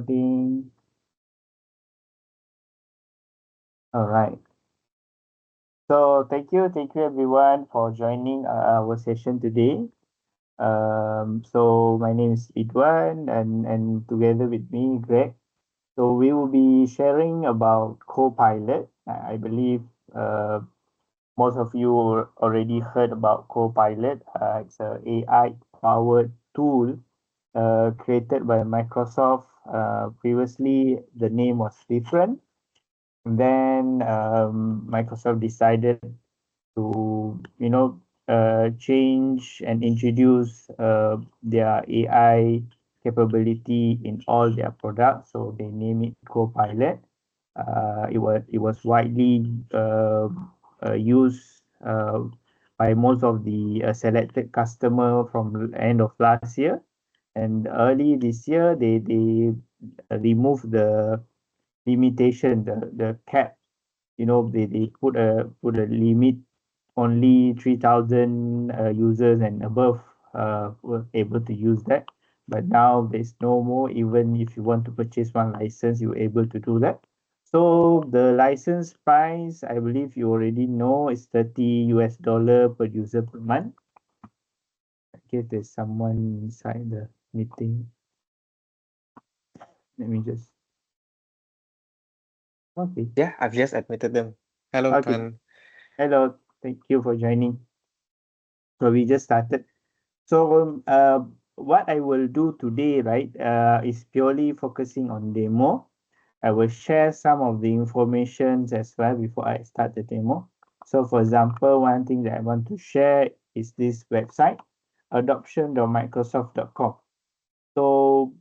Recording. All right. So thank you everyone for joining our session today. So my name is Idwan and together with me, Greg. So we will be sharing about Copilot. I believe uh, most of you already heard about Copilot. It's a AI powered tool created by Microsoft. Previously, the name was different. Then Microsoft decided to change and introduce their AI capability in all their products. So they name it Copilot. It was widely used by most of the selected customer from the end of last year, and early this year they removed the limitation, the cap. They put a limit. Only 3,000 users and above were able to use that. But now there's no more. Even if you want to purchase one license, you're able to do that. So the license price, I believe you already know, is 30 US dollar per user per month. Okay, there's someone inside the meeting. Let me just. Okay. Yeah, I've just admitted them. Hello, Okay. Tan. Hello. Thank you for joining. So we just started. So what I will do today, right, is purely focusing on demo. I will share some of the information as well before I start the demo. So for example, one thing that I want to share is this website, adoption.microsoft.com. So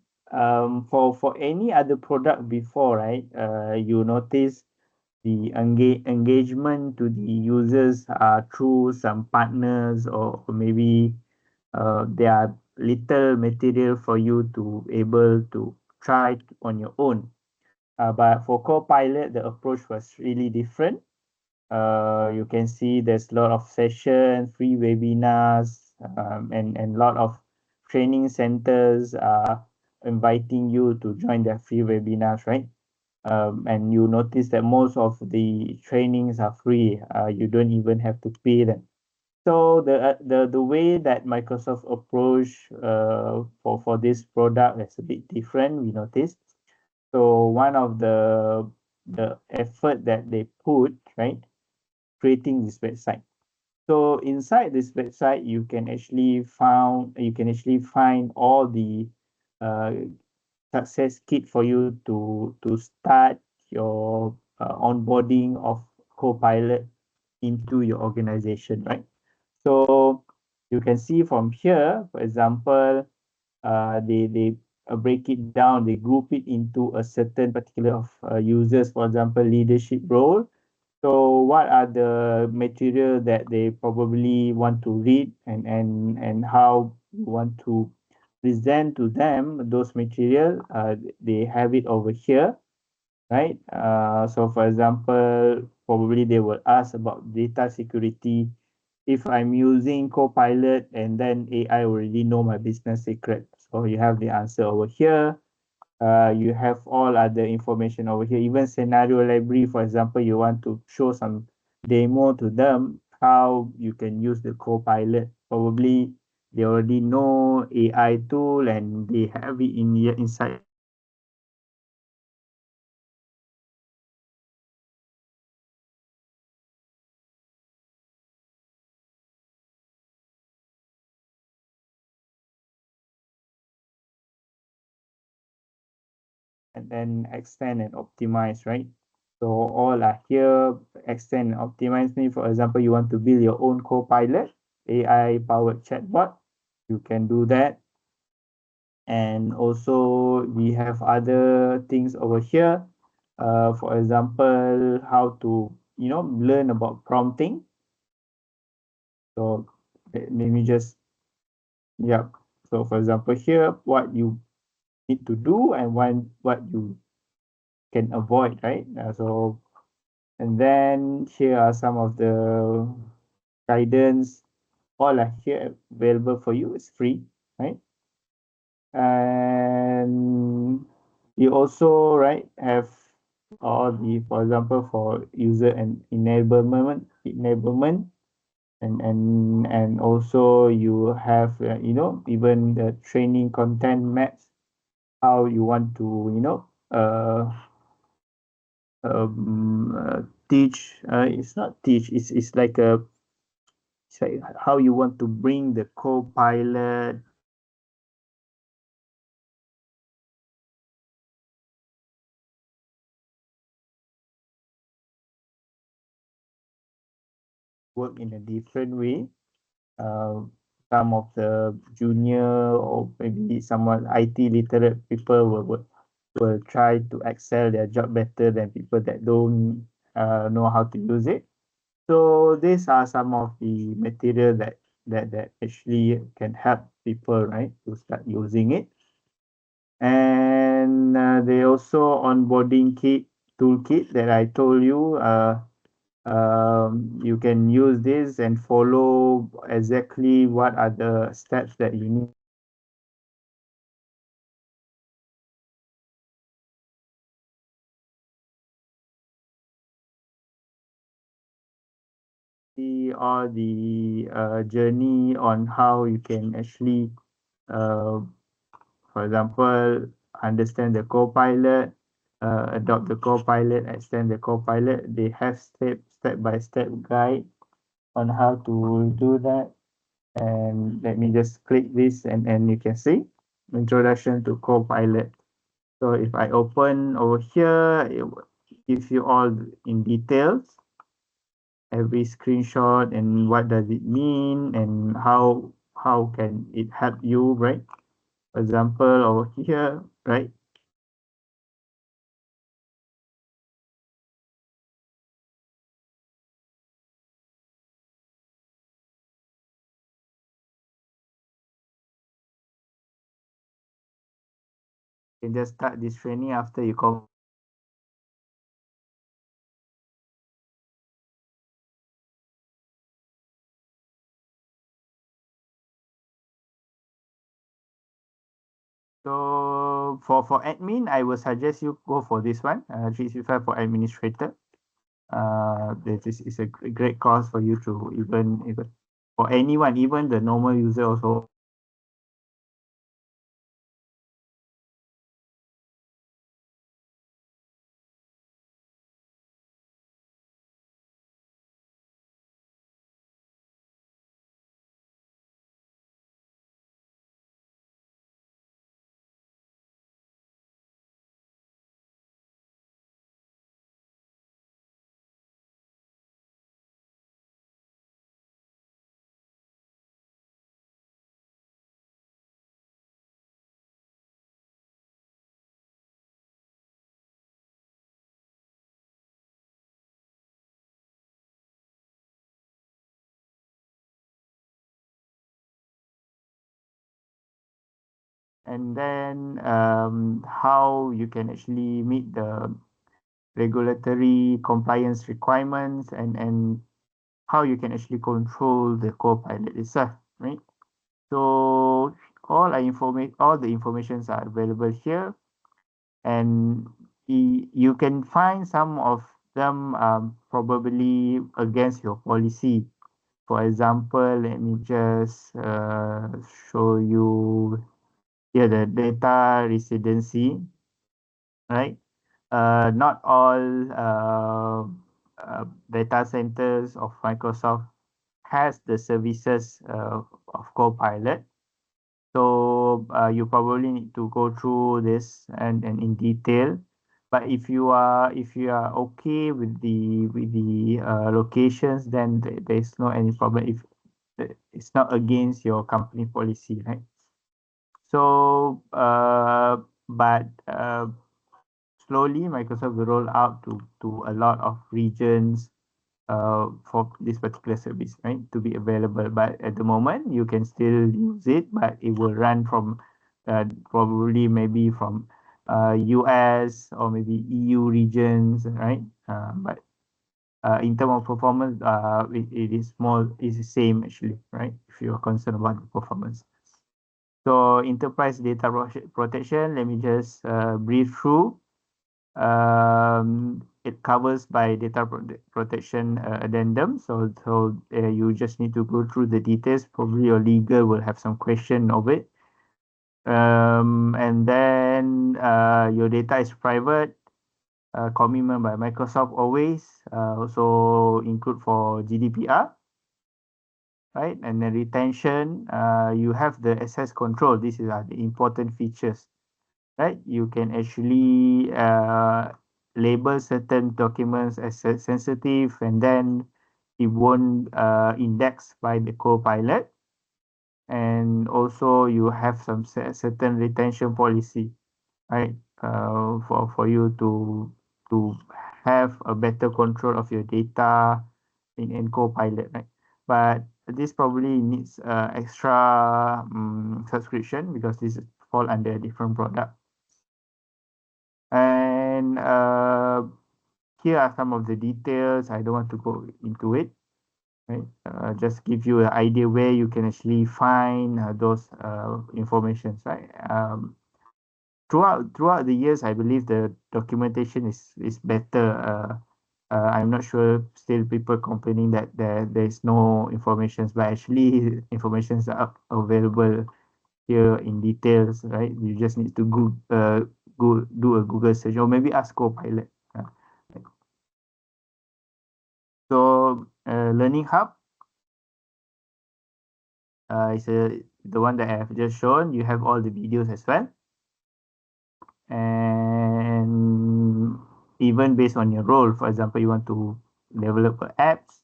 for any other product before, right, you notice the engagement to the users through some partners, or maybe there are little material for you to able to try on your own. But for Copilot, the approach was really different. You can see there's a lot of sessions, free webinars, and lot of training centers inviting you to join their free webinars, right? And you notice that most of the trainings are free. You don't even have to pay them. So the way that Microsoft approach for this product is a bit different, we noticed. So one of the effort that they put, right, creating this website. So inside this website, you can actually find all the uh, success kit for you to start your onboarding of Copilot into your organization, right? So you can see from here, for example, they break it down, they group it into a certain particular of users, for example, leadership role. So what are the material that they probably want to read, and how you want to present to them those material? They have it over here, right? So for example, probably they will ask about data security. If I'm using Copilot and then AI already know my business secret, so you have the answer over here. You have all other information over here, even scenario library. For example, you want to show some demo to them how you can use the Copilot. Probably they already know AI tool and they have it in here inside their organization. So you can see over here, and then extend and optimize, right? So all are here. Extend and optimize me. For example, you want to build your own Copilot, AI powered chatbot, you can do that. And also we have other things over here. For example, how to learn about prompting. So let me just, yeah. So for example here, what you need to do and what you can avoid, right? So and then here are some of the guidance. All are here available for you. It's free, right? And You also, right, have all the, for example, for user and enablement, and also you have, even the training content maps, how you want to, teach. It's not teach. It's like how you want to bring the co-pilot work in a different way. Uh, some of the junior or maybe someone IT literate people will try to excel their job better than people that don't know how to use it. So these are some of the material that actually can help people, right, to start using it. And they also onboarding kit toolkit that I told you. You can use this and follow exactly what are the steps that you need. See all the journey on how you can actually, uh, for example, understand the co-pilot, adopt the co-pilot, extend the co-pilot. They have step by step guide on how to do that. And let me just click this, and you can see introduction to co-pilot. So if I open over here, it will give you all in details, every screenshot and what does it mean and how can it help you, right? For example, over here, right? You can just start this training after you come. So for admin, I will suggest you go for this one, 365 for administrator. This is a great course for you to even for anyone, even the normal user also. And then how you can actually meet the regulatory compliance requirements, and how you can actually control the co-pilot itself, right? So all the informations are available here, and you can find some of them probably against your policy. For example, let me just show you here the data residency, right? Not all data centers of Microsoft has the services of Copilot. So you probably need to go through this and in detail. But if you are okay with the locations, then there's no any problem if it's not against your company policy, right? So but slowly Microsoft will roll out to a lot of regions for this particular service, right, to be available. But at the moment, you can still use it, but it will run from probably maybe from US or maybe EU regions, right? But in terms of performance, it is the same actually, right? If you're concerned about the performance. So enterprise data protection, let me just brief through. It covers by data protection addendum. So you just need to go through the details. Probably your legal will have some question of it. And then your data is private. Commitment by Microsoft always also include for GDPR, right? And the retention, you have the access control. These are the important features, right? You can actually label certain documents as sensitive, and then it won't index by the Copilot. And also you have some certain retention policy, right? For you to have a better control of your data in Copilot, right? But this probably needs extra subscription because this fall under a different product. And here are some of the details. I don't want to go into it, right? Just give you an idea where you can actually find those informations, right? Throughout the years, I believe the documentation is better. I'm not sure still people complaining that there's no information, but actually informations are available here in details, right? You just need to go do a Google search or maybe ask Copilot. Right. So Learning Hub is the one that I have just shown. You have all the videos as well, and even based on your role. For example, you want to develop apps,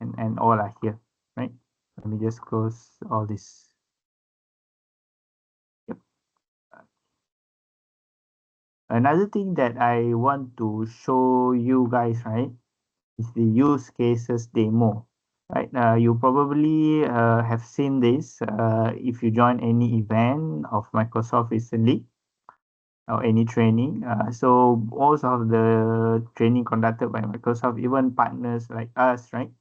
and all are here, right? Let me just close all this. Yep. Another thing that I want to show you guys, right, is the use cases demo, right? You probably have seen this if you join any event of Microsoft recently or any training. So most of the training conducted by Microsoft, even partners like us, right?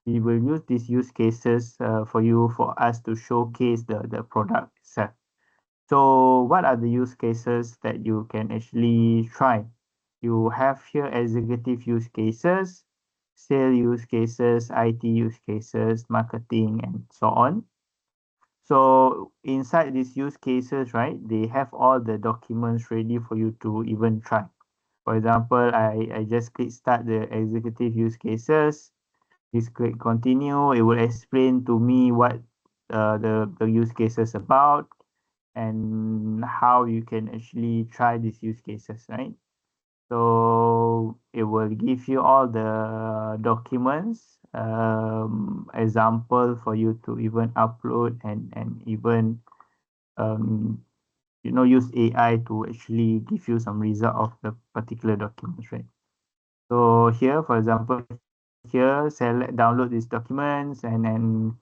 We will use these use cases for us to showcase the product itself. So what are the use cases that you can actually try? You have here executive use cases, sale use cases, IT use cases, marketing, and so on. So inside these use cases, right, they have all the documents ready for you to even try. For example, I just click start the executive use cases. Just click continue. It will explain to me what the use cases about and how you can actually try these use cases, right? So it will give you all the documents, example for you to even upload and even use AI to actually give you some result of the particular documents, right? So here, for example, here select download these documents and then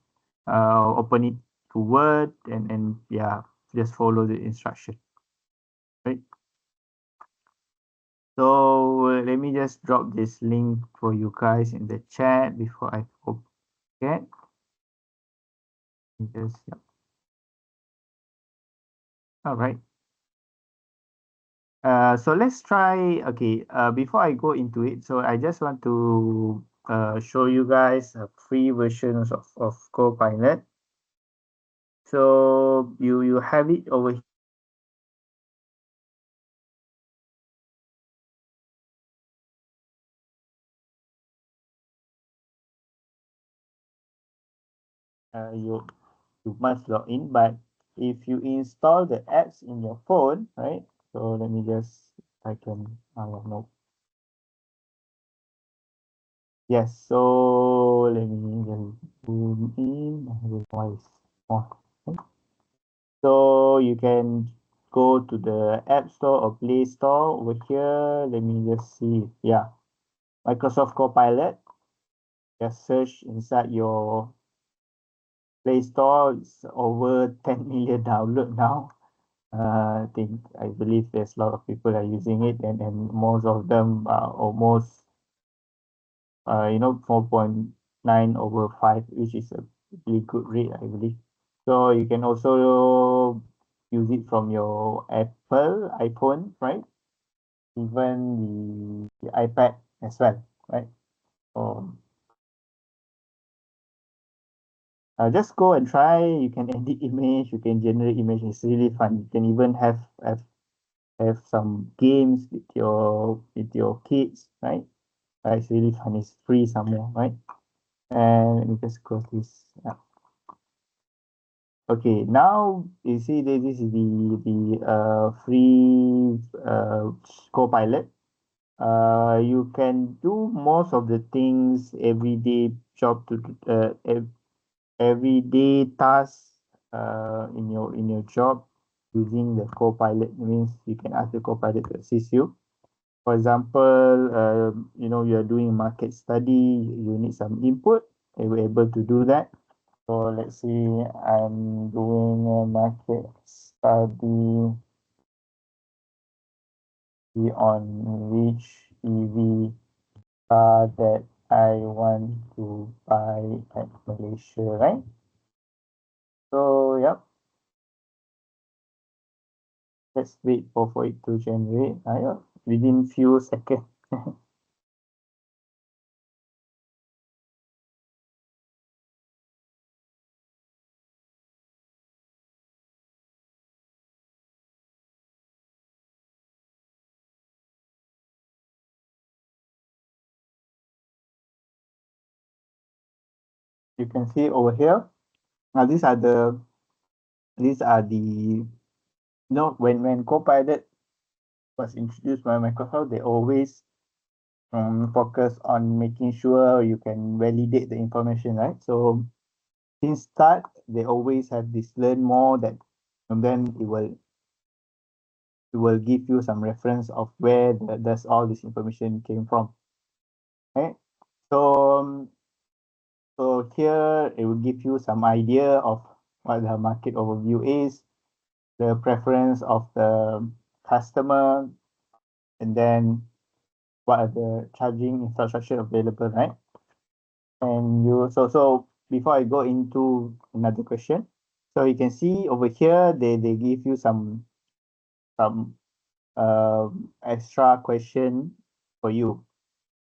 open it to Word and yeah, just follow the instruction, right? So let me just drop this link for you guys in the chat before I forget. Just yeah. All right. So let's try. Okay. Before I go into it, so I just want to show you guys free versions of Copilot. So you have it over here. You must log in, but if you install the apps in your phone, right? So let me just I can no. Yes, so let me just zoom in. Voice. So you can go to the App Store or Play Store over here. Let me just see. Yeah, Microsoft Copilot. Just search inside your Play Store. It's over 10 million download now. I believe there's a lot of people are using it, and most of them are almost 4.9 over 5, which is a really good rate, I believe. So you can also use it from your Apple iPhone, right? Even the iPad as well, right? So just go and try. You can edit image, you can generate image. It's really fun. You can even have some games with your kids, right? It's really fun. It's free somewhere, right? And let me just close this. Yeah. Okay, now you see this is the free Copilot. You can do most of the things everyday job to everyday tasks in your job using the Copilot. Means you can ask the Copilot to assist you. For example, you are doing market study, you need some input, you were able to do that. So let's see, I'm doing a market study on which EV car that I want to buy at Malaysia, right? So, yep, let's wait for it to generate. Yeah, within few seconds. You can see over here. Now these are the when Copilot was introduced by Microsoft, they always focus on making sure you can validate the information, right? So since start, they always have this learn more that, and then it will give you some reference of where does all this information came from, right? So so here it will give you some idea of what the market overview is, the preference of the customer, and then what are the charging infrastructure available, right? And so before I go into another question, so you can see over here they give you some extra question for you.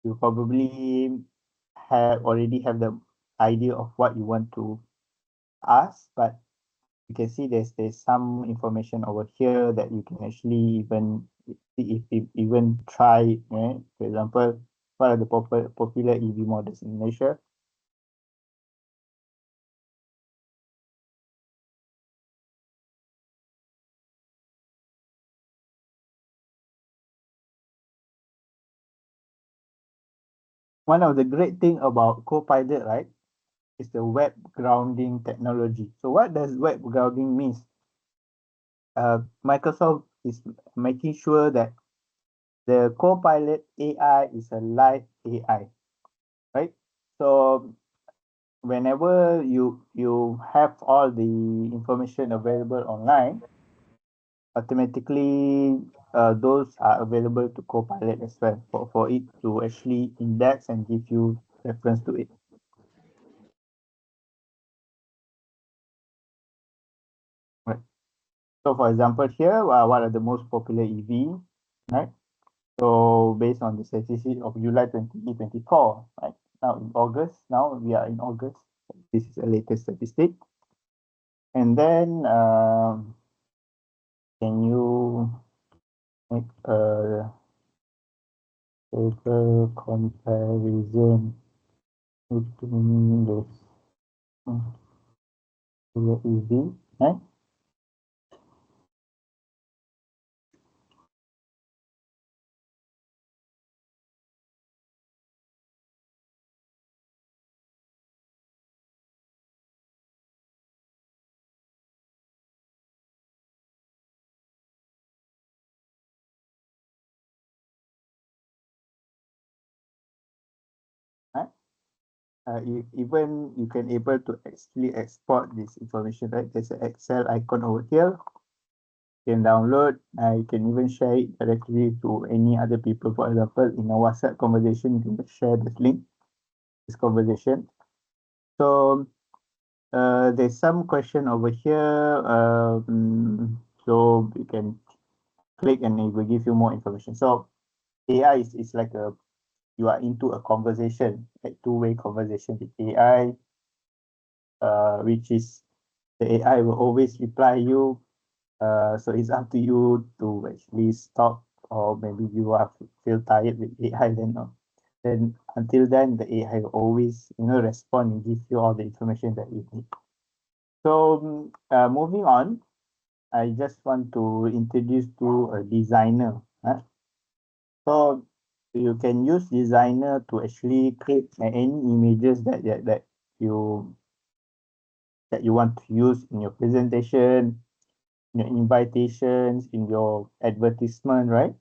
You probably have the idea of what you want to ask, but you can see there's some information over here that you can actually even see if even try, right? For example, what are the popular EV models in Malaysia? One of the great thing about Copilot, right, is the web grounding technology. So what does web grounding means? Microsoft is making sure that the Copilot AI is a live AI, right? So whenever you have all the information available online, automatically those are available to Copilot as well for it to actually index and give you reference to it. Right. So for example here, what are the most popular EV, right? So based on the statistic of July 2024, right? Now we are in August. This is the latest statistic. And then can you make a total comparison between those EV, right? Right? Even you can able to actually export this information, right? There's an Excel icon over here. You can download. You can even share it directly to any other people. For example, in a WhatsApp conversation, you can share this link, this conversation. So There's some question over here. So you can click and it will give you more information. So AI is like you are into a conversation, like two-way conversation with AI, which is the AI will always reply you. So it's up to you to actually stop, or maybe you are feel tired with AI, then until then the AI will always respond and give you all the information that you need. So moving on, I just want to introduce to a designer. So you can use designer to actually create any images you that you want to use in your presentation, in your invitations, in your advertisement, right?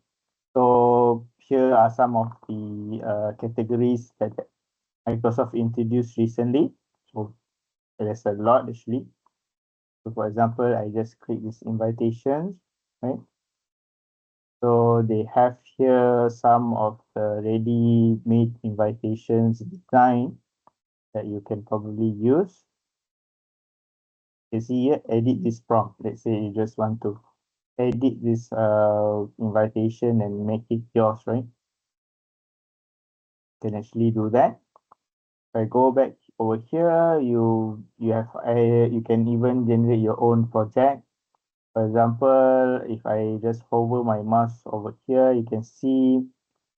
So here are some of the categories that Microsoft introduced recently. So there's a lot actually. So for example, I just click this invitations, right? So they have here some of the ready-made invitations design that you can probably use. You see here, edit this prompt. Let's say you just want to edit this invitation and make it yours, right? You can actually do that. If I go back over here, you can even generate your own project. For example, if I just hover my mouse over here, you can see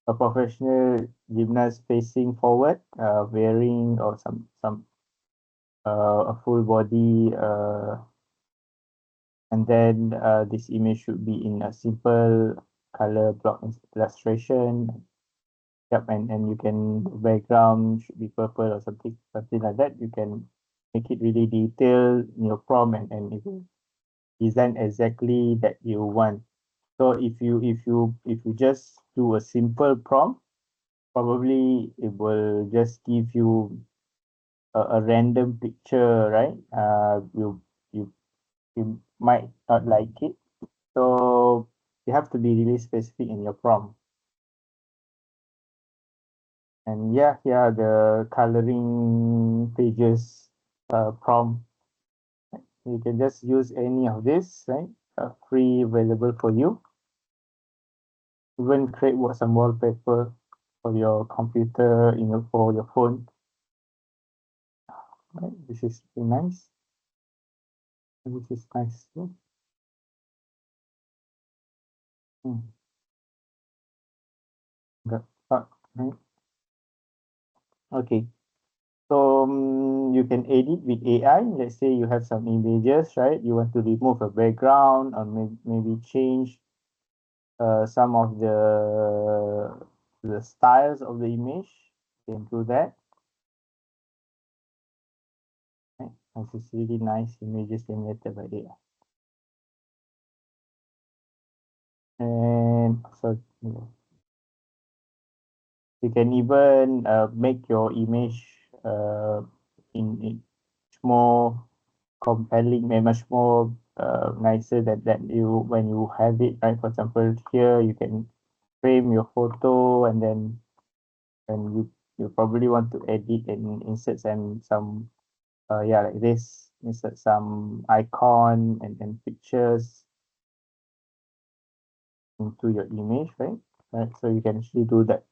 a professional gymnast facing forward, wearing or some a full body, and then this image should be in a simple color block illustration. Yep, and you can background should be purple or something like that. You can make it really detailed in your prompt, and it will design exactly that you want. So if you just do a simple prompt, probably it will just give you a random picture, right? You you might not like it, so you have to be really specific in your prompt. And yeah, here are the coloring pages prompt. You can just use any of this, right? Free available for you. Even create some wallpaper for your computer, for your phone. Right? This is really nice. This is nice. Hmm. Got right. Okay. So you can edit with AI. Let's say you have some images, right? You want to remove a background or maybe change some of the styles of the image. You can do that. Right? This is really nice images generated by AI. And so you can even make your image in more compelling and much more nicer that you when you have it, right? For example, here you can frame your photo, and then and you probably want to edit and insert some yeah, like this, insert some icon and pictures into your image, right? So you can actually do that.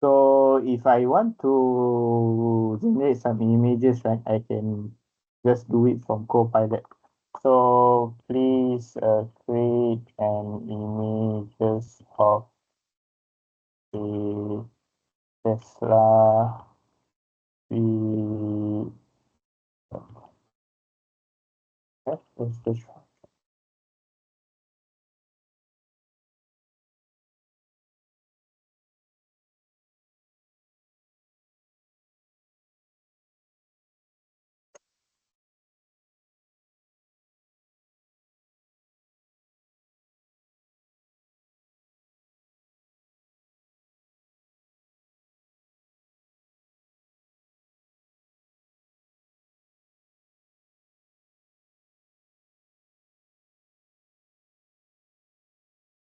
So if I want to generate some images, right, I can just do it from Copilot. So please create an images of the Tesla. We what's this?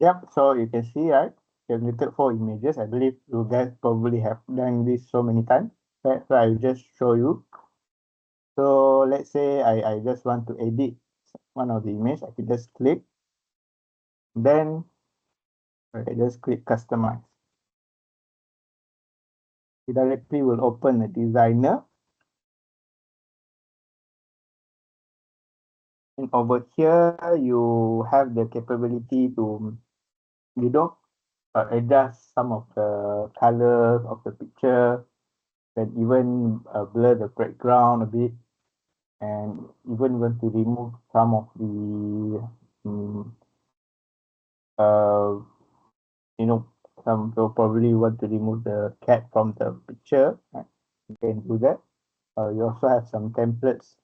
Yep. So you can see, right? Generated 4 images. I believe you guys probably have done this so many times. Right? So I will just show you. So let's say I just want to edit one of the image, I could just click, then I just click customize. It directly will open the designer. And over here, you have the capability to, you know, adjust some of the colors of the picture, and even blur the background a bit, and even want to remove some of the, uh, you know, some will probably want to remove the cat from the picture. Right? You can do that. You also have some templates.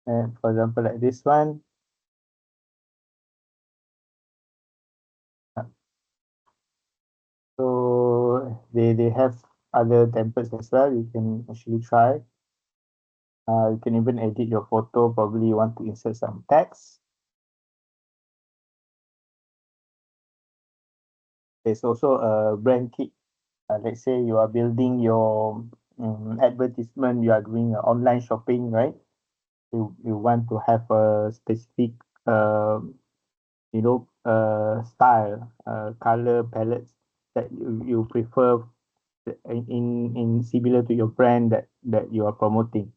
And for example, like this one. So they have other templates as well. You can actually try. You can even edit your photo. Probably you want to insert some text. There's also a brand kit. Let's say you are building your advertisement. You are doing online shopping, right? You want to have a specific style, color palettes that you prefer in similar to your brand that you are promoting.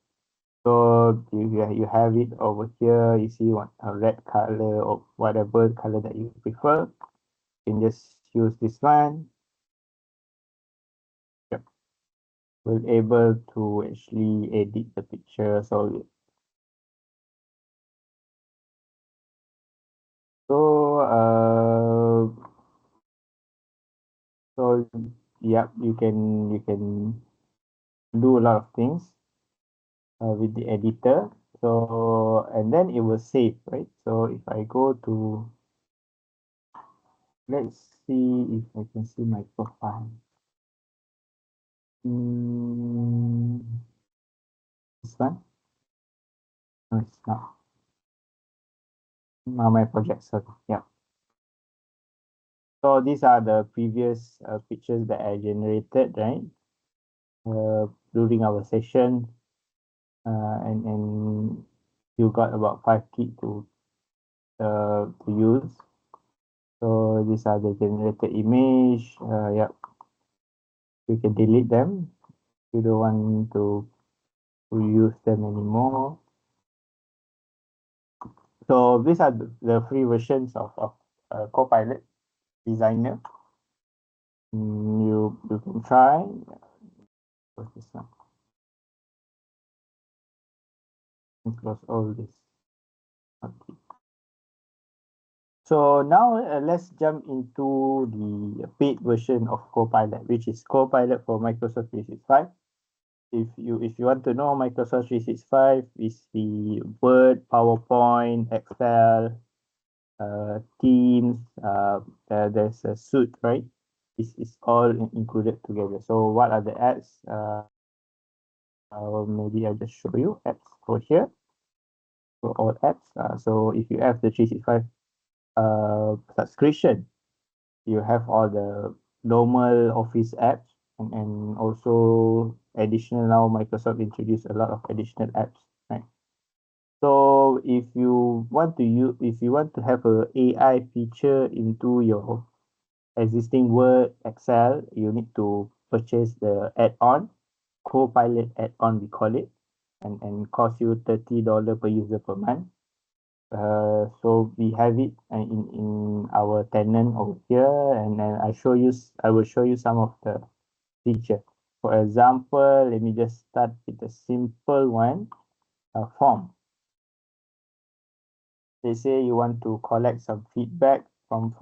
So you have it over here. You see what a red color or whatever color that you prefer. You can just use this one. Yep. We're able to actually edit the picture. So so yep, you can do a lot of things with the editor. So and then it will save, right? So if I go to, let's see if I can see my profile. Mm, this one? No, it's not. Now my project, sorry. Yeah. So these are the previous pictures that I generated, right? During our session, and you got about 5 gig to use. So these are the generated image. Yeah, you can delete them. You don't want to use them anymore. So these are the free versions of Copilot Designer. You can try. What's this one? Close all this. Okay. So now let's jump into the paid version of Copilot, which is Copilot for Microsoft 365. If you want to know, Microsoft 365 is the Word, PowerPoint, Excel, Teams. There's a suite, right? It's all included together. So what are the apps? Maybe I just show you apps over here. So all apps. So if you have the 365 subscription, you have all the normal Office apps, and also additional. Now Microsoft introduced a lot of additional apps, right? So if you want to have a AI feature into your existing Word, Excel, you need to purchase the add-on, Copilot add-on we call it, and cost you $30 per user per month. So we have it in our tenant over here, and then I will show you some of the feature. For example, let me just start with a simple one, a form. They say you want to collect some feedback from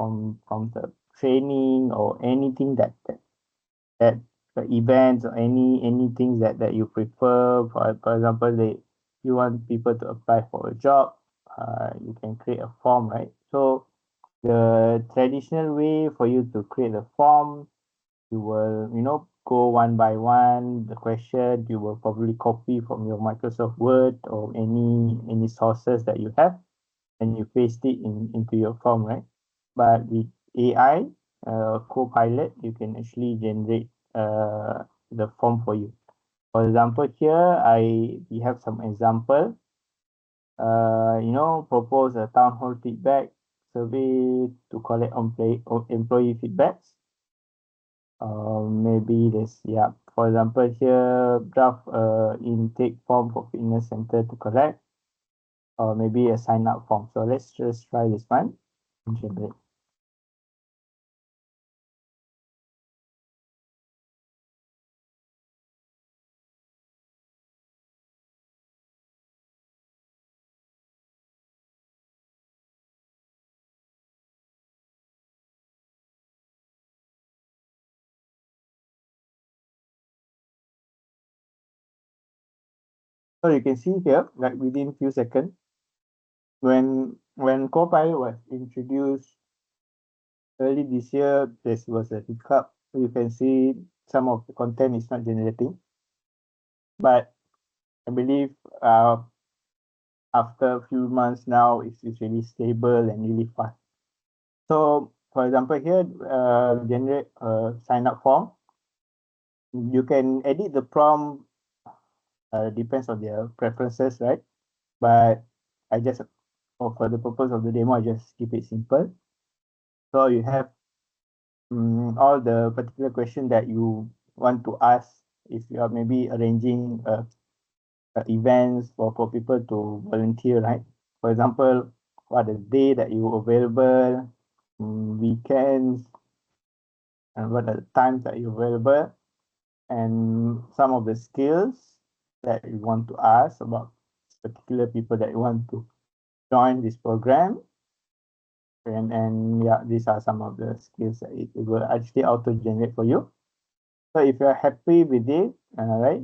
the training or anything that the events or anything that you prefer. For example, you want people to apply for a job, you can create a form, right? So the traditional way for you to create a form, you will go one by one the question. You will probably copy from your Microsoft Word or any sources that you have, and you paste it into your form, right? But with AI, Copilot, you can actually generate the form for you. For example, here we have some example. Propose a town hall feedback survey to collect employee feedbacks. Maybe this, yeah. For example, here draft intake form for fitness center to collect, or maybe a sign up form. So let's just try this one. Generate. So you can see here, like within few seconds, when Copilot was introduced early this year, this was a hiccup. You can see some of the content is not generating, but I believe after a few months now, it's really stable and really fast. So, for example, here, generate a sign up form. You can edit the prompt, depends on their preferences, right? But I just, for the purpose of the demo, I just keep it simple. So you have all the particular question that you want to ask if you are maybe arranging events for people to volunteer, right? For example, what the day that you available, weekends, and what are the times that you're available, and some of the skills that you want to ask about particular people that you want to join this program. And yeah, these are some of the skills that it will actually auto generate for you. So if you're happy with it, right,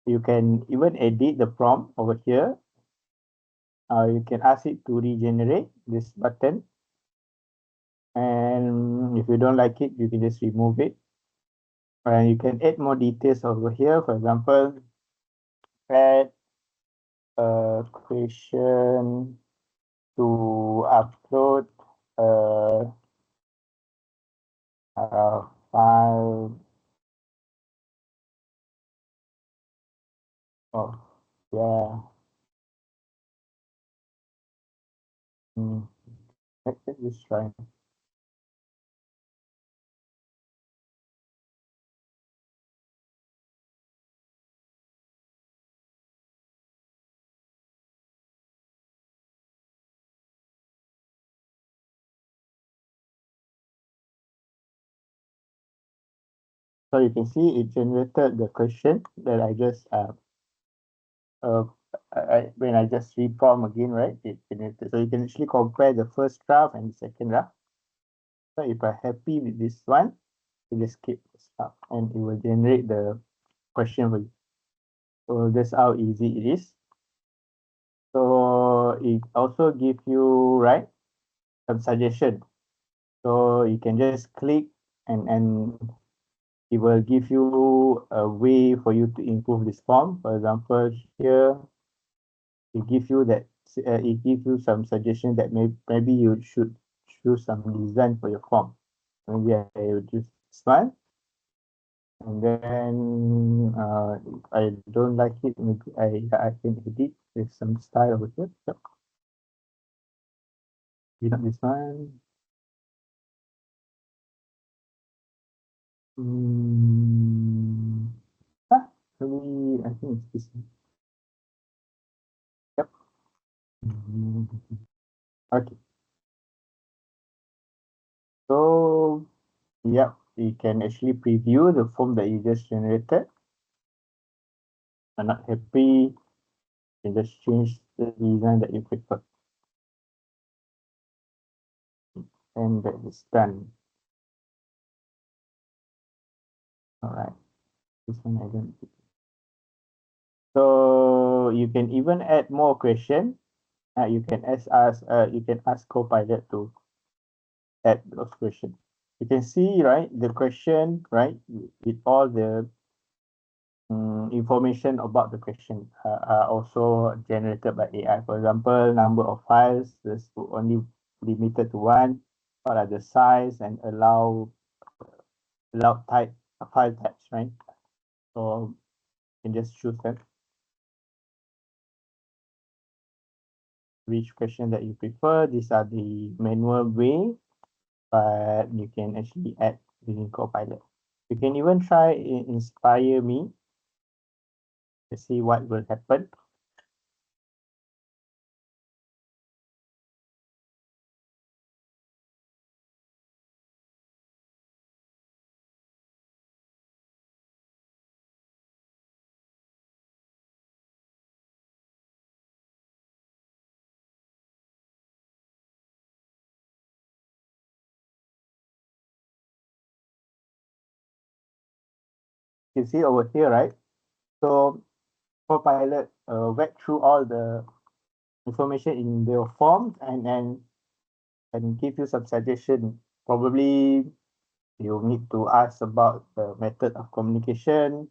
you can even edit the prompt over here. You can ask it to regenerate this button. And if you don't like it, you can just remove it. And you can add more details over here. For example, add a question to upload a, a file. Oh, yeah. Mm, let's just try. So you can see it generated the question that I just uh when I just reprompt again, right? It generated. So you can actually compare the first draft and the second draft. So if I'm happy with this one, you just skip this draft and it will generate the question for you. So that's how easy it is. So it also give you, right, some suggestion. So you can just click and it will give you a way for you to improve this form. For example, here it give you that it gives you some suggestion that maybe you should choose some design for your form. Maybe I will choose this one, and then if I don't like it, maybe I can edit with some style over here. Yep. You know this one. Mm, maybe I think it's this one. Yep. Mm, okay. So yep, you can actually preview the form that you just generated. I'm not happy, you can just change the design that you prefer, and that is done. All right, this one I don't. So you can even add more question. You can ask Copilot to add those questions. You can see, right, the question, right, with all the information about the question are also generated by AI. For example, number of files is only limited to one. What are the size and allow type file types, right? So You can just choose them. Which question that you prefer. These are the manual way, but you can actually add using Copilot. You can even try inspire me to see what will happen. You see over here, right? So Copilot went through all the information in the form and give you some suggestion. Probably you need to ask about the method of communication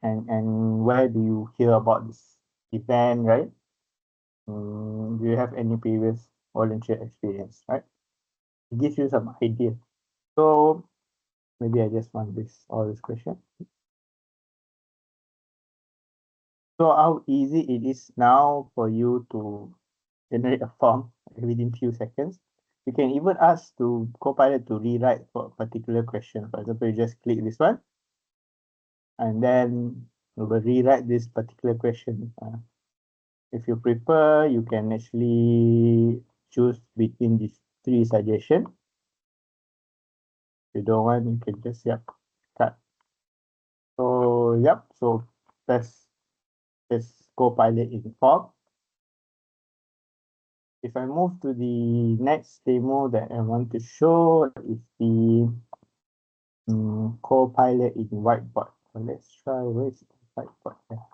and where do you hear about this event, right? Do you have any previous volunteer experience, right? It gives you some idea. So maybe I just want all this question. So how easy it is now for you to generate a form within few seconds. You can even ask to Copilot to rewrite for a particular question. For example, you just click this one, and then it will rewrite this particular question. If you prefer, you can actually choose between these three suggestions. If you don't want, you can just cut. So so that's Copilot in form. If I move to the next demo that I want to show is the Copilot in whiteboard. So let's try where's the whiteboard there.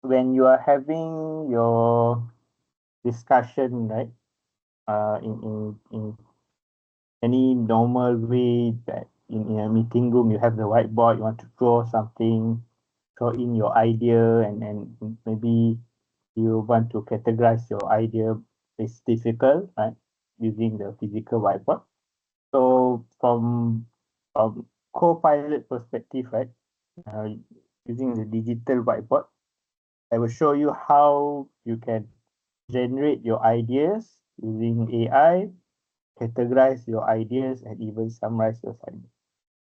When you are having your discussion, right? In any normal way that in a meeting room you have the whiteboard, you want to draw something, throw in your idea, and maybe you want to categorize your idea. It's difficult, right? Using the physical whiteboard. So from Copilot perspective, right? Uh, Using the digital whiteboard, I will show you how you can generate your ideas using AI, categorize your ideas, and even summarize your ideas.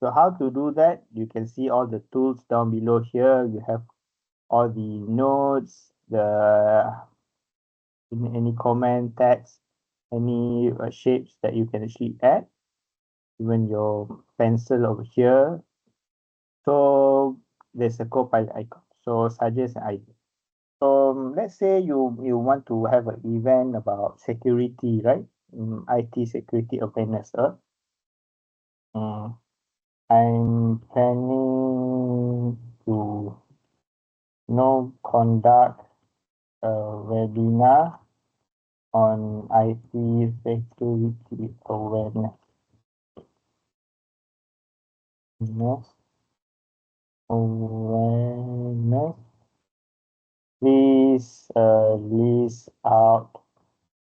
So how to do that? You can see all the tools down below here. You have all the notes, any comment text, any shapes that you can actually add, even your pencil over here. So there's a Copilot icon. So suggest an idea. Let's say you want to have an event about security, right? IT security awareness. Mm, I'm planning to conduct a webinar on IT security awareness. Awareness. Awareness. Please list out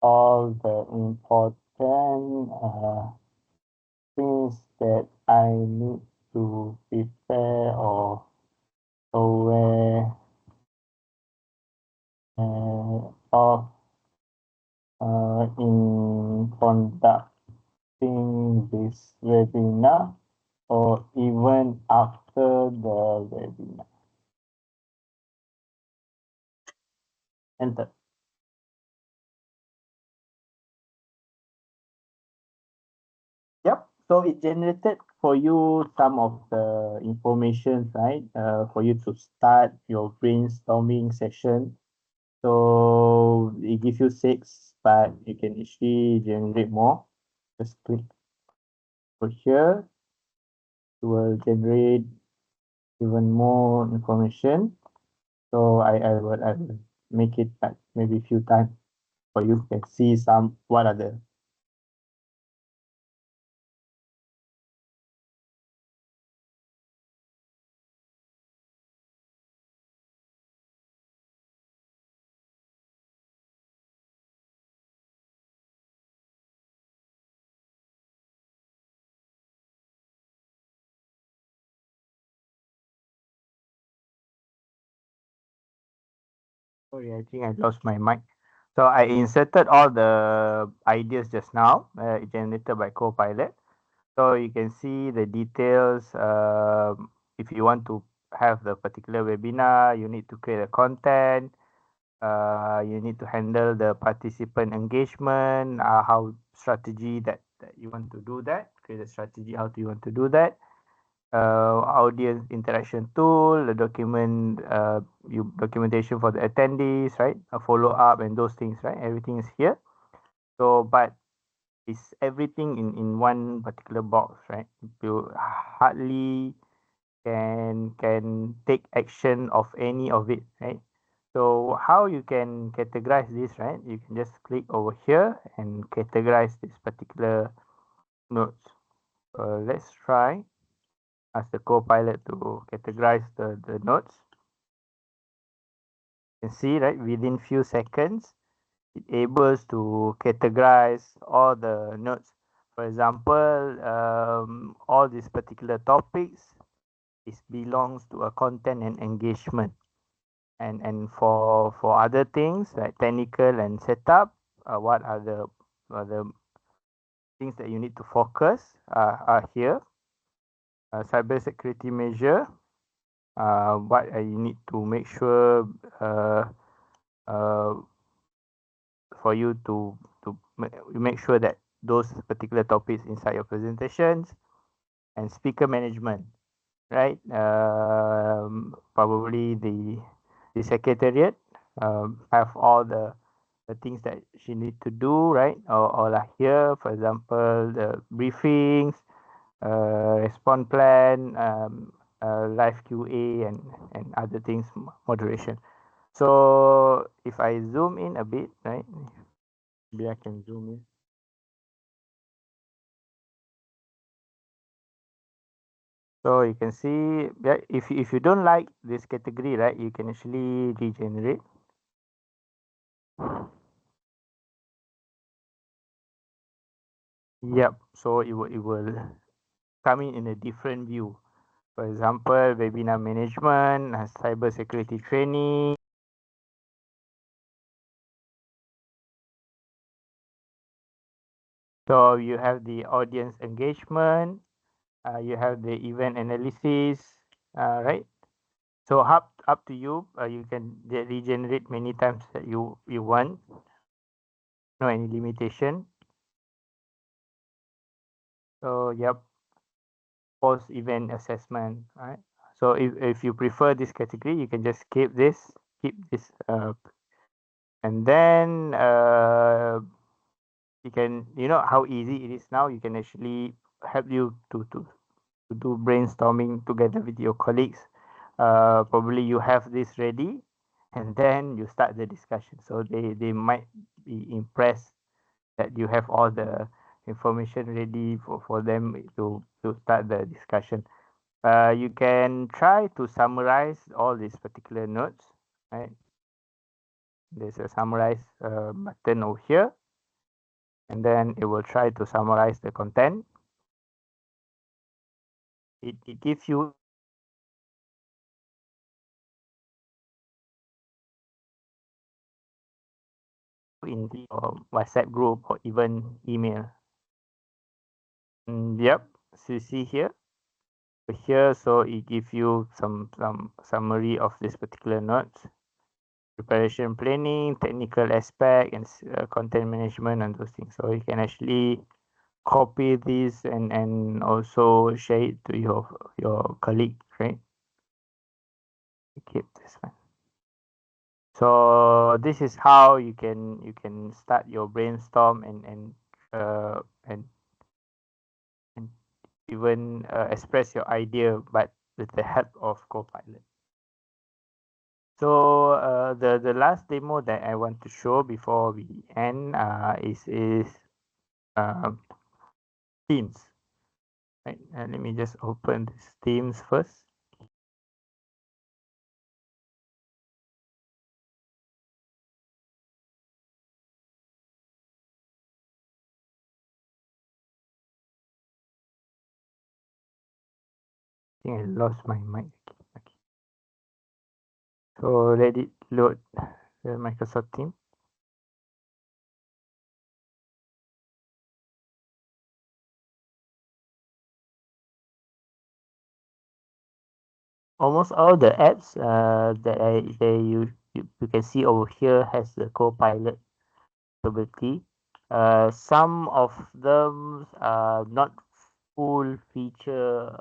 all the important things that I need to prepare or aware of in conducting this webinar or even after the webinar. Enter. Yep. So it generated for you some of the information, right? For you to start your brainstorming session. So it gives you six, but you can actually generate more. Just click over here. It will generate even more information. So I will make it like maybe a few times for you can see some what are the Sorry, I think I lost my mic. So I inserted all the ideas just now, generated by Copilot. So you can see the details. If you want to have the particular webinar, you need to create a content. You need to handle the participant engagement, how strategy that you want to do that, create a strategy, how do you want to do that. Audience interaction tool, the documentation for the attendees, right? A follow up and those things, right? Everything is here. So, but it's everything in one particular box, right? You hardly can take action of any of it, right? So how you can categorize this, right? You can just click over here and categorize this particular notes. Let's try ask the Copilot to categorize the notes. You can see, right, within few seconds, it able to categorize all the notes. For example, all these particular topics is belongs to a content and engagement. And for other things like technical and setup, what are the things that you need to focus are here. Cyber security measure, what you need to make sure uh, for you to make sure that those particular topics inside your presentations. And speaker management, right? Probably the secretariat have all the things that she need to do, right? Or like here, for example, the briefings, response plan, live QA, and other things, moderation. So if I zoom in a bit, right? Maybe I can zoom in. So you can see that if you don't like this category, right, you can actually regenerate. Yep. So it will come in a different view. For example, webinar management, cyber security training. So you have the audience engagement, you have the event analysis, right? So up to you. You can regenerate many times that you want. No any limitation. So yep, post event assessment, right? So if you prefer this category, you can just keep this, and then you can, you know how easy it is now. You can actually help you to do brainstorming together with your colleagues. Probably you have this ready, and then you start the discussion. So they might be impressed that you have all the information ready for them to start the discussion. You can try to summarize all these particular notes, right? There's a summarize button over here, and then it will try to summarize the content. It gives you in the WhatsApp group or even email. Yep, so you see here, so it gives you some summary of this particular notes, preparation planning, technical aspect, and content management, and those things. So you can actually copy this and also share it to your colleague, right? Keep this one. So this is how you can start your brainstorm and and even express your idea, but with the help of Copilot. So the last demo that I want to show before we end is um, Teams. Right? Let me just open this Teams first. I think I lost my mic. Okay. So let it load. share Microsoft Teams. Almost all the apps you can see over here has the Copilot capability. Some of them are not full feature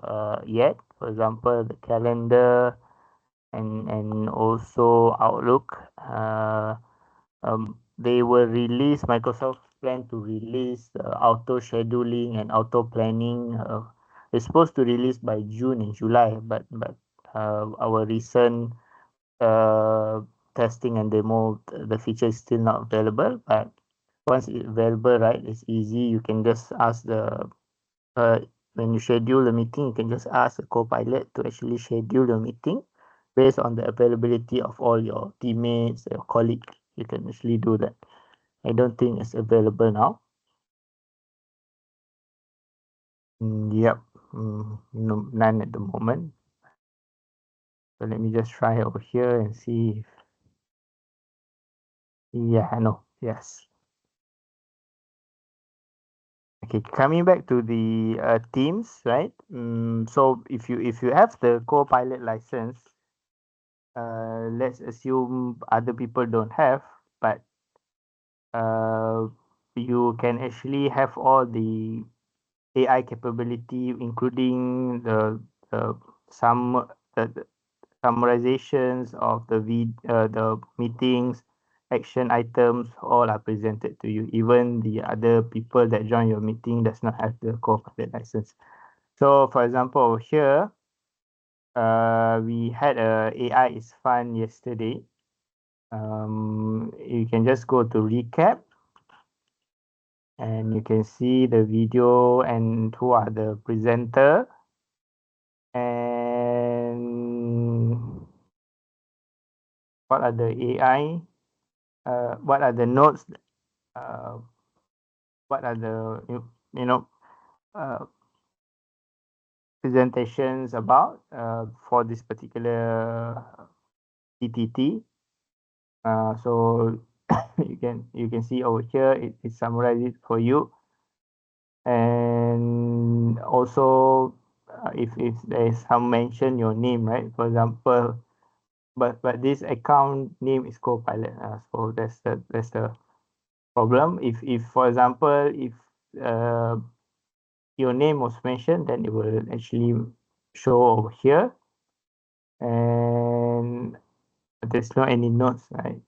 yet. For example, the calendar and also Outlook. They will release Microsoft plan to release auto scheduling and auto planning. It's supposed to release by June and July, but our recent uh, testing and demo, the feature is still not available. But once it's available, right, it's easy. You can just ask the uh, when you schedule a meeting, you can just ask the Copilot to actually schedule your meeting based on the availability of all your teammates, your colleagues. You can actually do that. I don't think it's available now. Yep, no, none at the moment. So let me just try over here and see if, yeah, no, yes. Okay, coming back to the Teams, right? So if you have the Copilot license, let's assume other people don't have, but uh, you can actually have all the AI capability, including the some the summarizations of the meetings, action items, all are presented to you. Even the other people that join your meeting does not have the Copilot license. So, for example, over here, we had a AI is fun yesterday. You can just go to recap and you can see the video and who are the presenter and what are the AI, what are the notes, uh, what are the you know uh, presentations about for this particular TTT. So you can see over here it summarizes it for you, and also if there is some mention your name, right? For example, but this account name is Copilot. So that's the problem. If for example if uh, your name was mentioned, then it will actually show over here, and there's not any notes, right?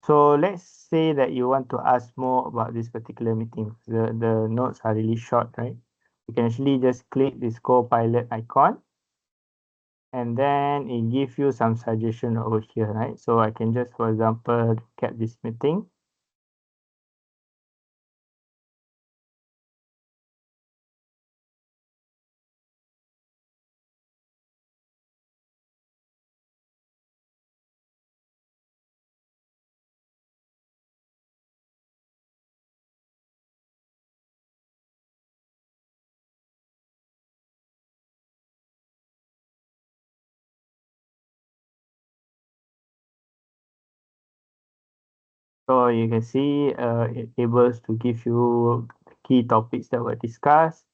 So let's say that you want to ask more about this particular meeting. The notes are really short, right? You can actually just click this Copilot icon, and then it gives you some suggestion over here, right? So I can just, for example, recap this meeting. So you can see it able to give you key topics that were discussed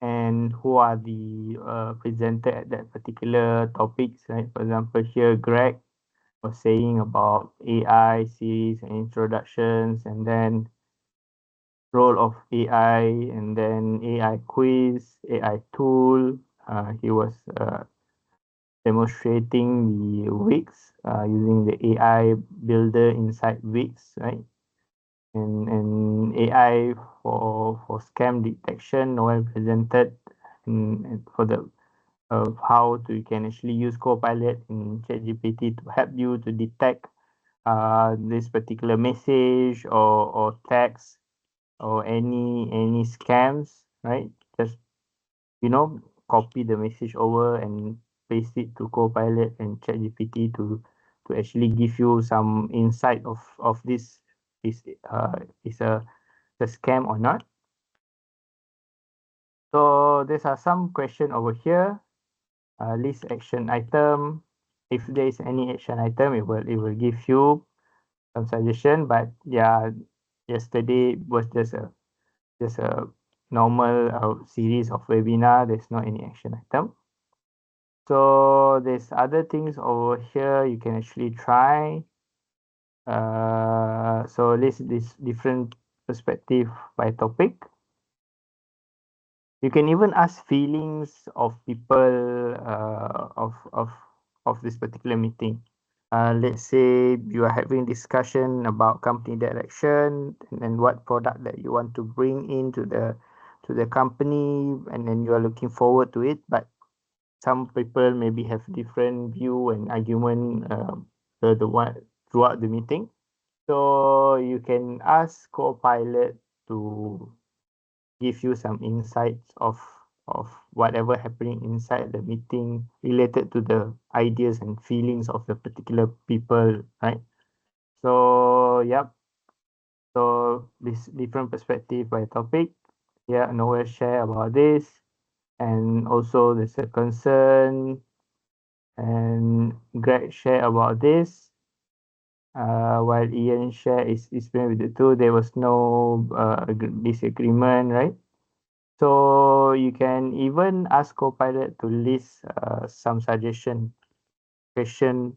and who are the presenter at that particular topics, right? For example, here Greg was saying about AI series and introductions, and then role of AI, and then AI quiz, AI tool. He was demonstrating the Wix using the AI builder inside Wix, right? And AI for scam detection, Noel presented, and for the of how to you can actually use Copilot in ChatGPT to help you to detect this particular message or text or any scams, right? Just copy the message over and paste it to Copilot and ChatGPT to actually give you some insight of this is a scam or not. So these are some question over here. List action item. if there is any action item, it will give you some suggestion. But yeah, yesterday was just a normal series of webinar. There's not any action item. So there's other things over here you can actually try. So list this different perspective by topic. You can even ask feelings of people of this particular meeting. Let's say you are having discussion about company direction and what product that you want to bring into the company, and then you are looking forward to it, but some people maybe have different view and argument the one throughout the meeting. So you can ask Copilot to give you some insights of whatever happening inside the meeting related to the ideas and feelings of the particular people, right? So yep. So this different perspective by topic. Yeah, Noel share about this, and also there's a concern, and Greg share about this. While Ian share is explained with the two, there was no disagreement, right? So you can even ask Copilot to list some suggestion question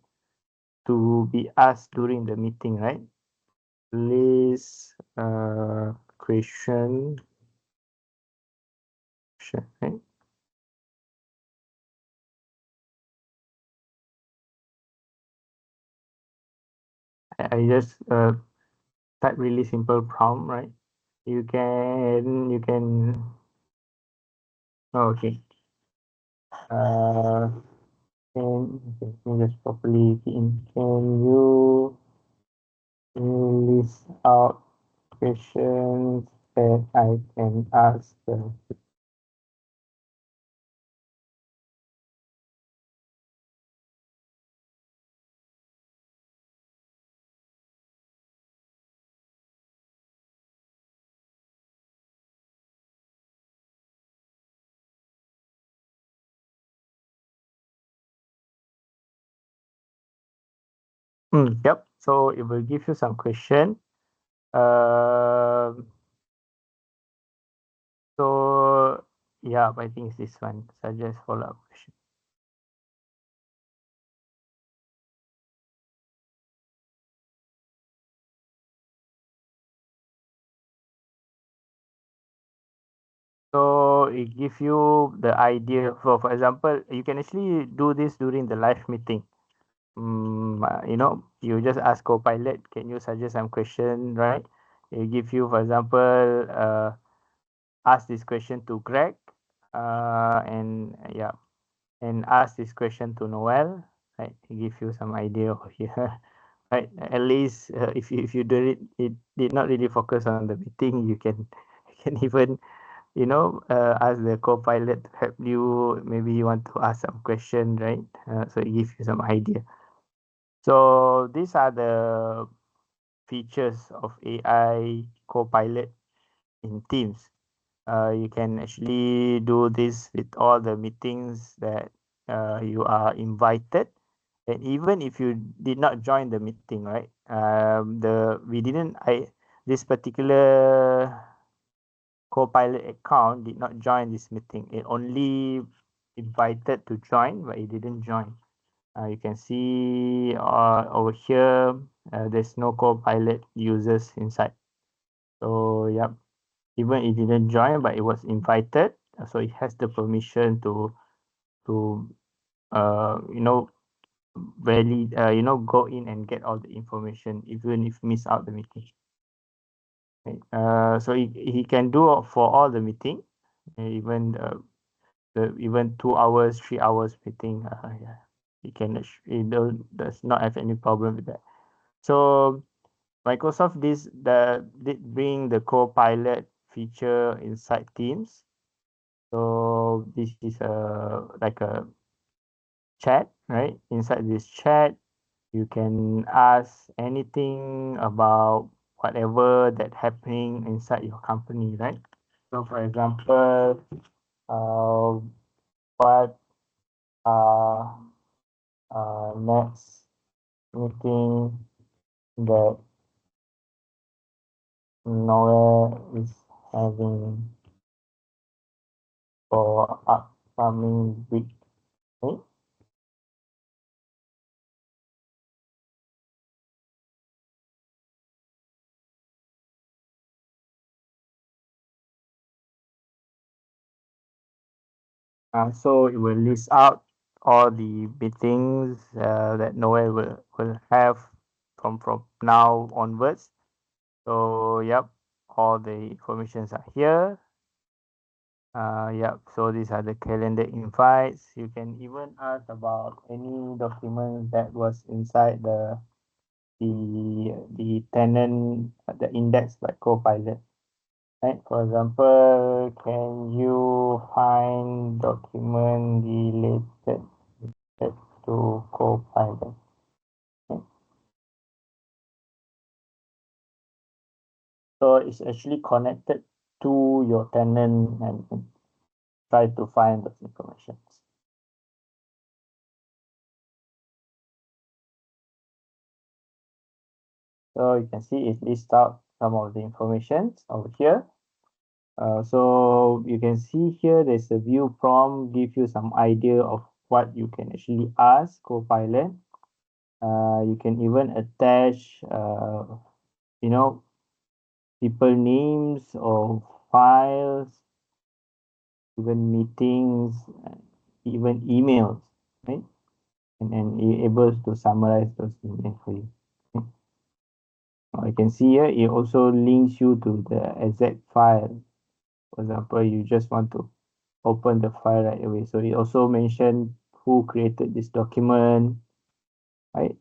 to be asked during the meeting, right? List question, right? I just type really simple prompt, right? You can. Oh, okay. Can just properly key in. Can you list out questions that I can ask the yep. So it will give you some question. Um, so yeah, I think it's this one. Suggest follow-up question. So it gives you the idea. For example, you can actually do this during the live meeting. You just ask Copilot, can you suggest some question, right? It give you, for example, ask this question to Greg, and yeah, and ask this question to Noel, right? It give you some idea over here, right? At least if you did not really focus on the meeting, you can you can even ask the Copilot to help you. Maybe you want to ask some question, right? So it gives you some idea. So these are the features of AI Copilot in Teams. You can actually do this with all the meetings that you are invited, and even if you did not join the meeting, right? The we didn't I This particular Copilot account did not join this meeting. It only invited to join, but it didn't join. You can see over here, there's no Copilot users inside. So yep, even it didn't join, but it was invited, so it has the permission to really go in and get all the information, even if miss out the meeting. Right? So he can do for all the meeting, even even 2 hours, 3 hours meeting. Yeah, he does not have any problem with that. So Microsoft did bring the Copilot feature inside Teams. So this is like a chat, right? Inside this chat, you can ask anything about whatever that happening inside your company, right? So for example, what are next meeting that Noah is having for upcoming week. Okay? So it will list out all the meetings that Noah will have from now onwards. So yep, all the informations are here. Yep, so these are the calendar invites. You can even ask about any document that was inside the tenant, the index by Copilot. Right? For example, can you find document related to Copilot? Okay. So it's actually connected to your tenant and try to find those information. So you can see it lists out some of the information over here. So you can see here there's a view prompt, give you some idea of what you can actually ask Copilot. You can even attach, you know, people names or files, even meetings, even emails, right? And you're able to summarize those emails for you. Okay. You can see here, it also links you to the exact file. For example, you just want to open the file right away. So it also mentioned who created this document, right?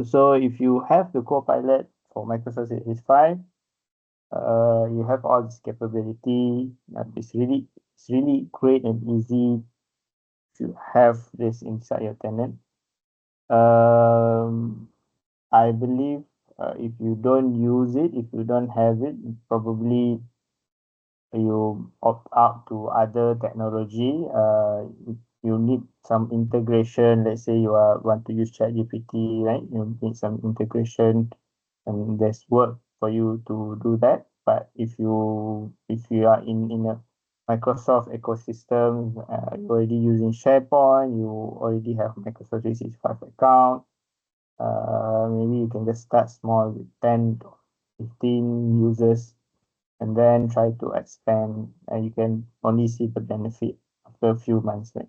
So if you have the Copilot for Microsoft 365, you have all this capability. It's really great and easy to have this inside your tenant. I believe if you don't use it, if you don't have it, probably you opt out to other technology. You need some integration. Let's say you want to use ChatGPT, right? You need some integration, and there's work for you to do that. But if you are in a Microsoft ecosystem, you're already using SharePoint, you already have Microsoft 365 account. Maybe you can just start small with 10 to 15 users and then try to expand, and you can only see the benefit after a few months, right?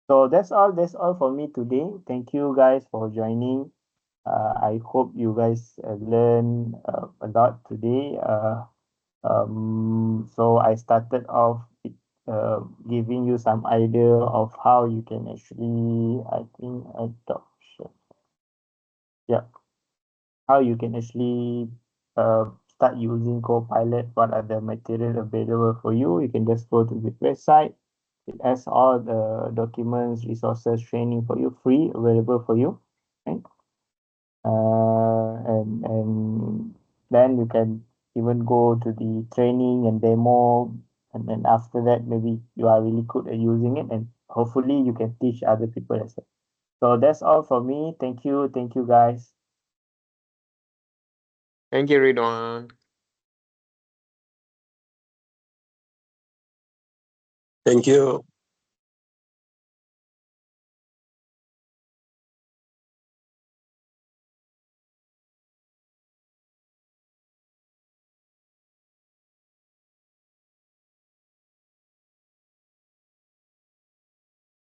So that's all for me today. Thank you guys for joining. I hope you guys learn a lot today. So I started off with giving you some idea of how you can actually, I think, adoption. Yeah, how you can actually start using Copilot. What are the material available for you? You can just go to the website. It has all the documents, resources, training for you, free, available for you. Okay. And then you can even go to the training and demo, and then after that, maybe you are really good at using it, and hopefully you can teach other people as well. So that's all for me. Thank you guys. Thank you, Ridwan. Thank you.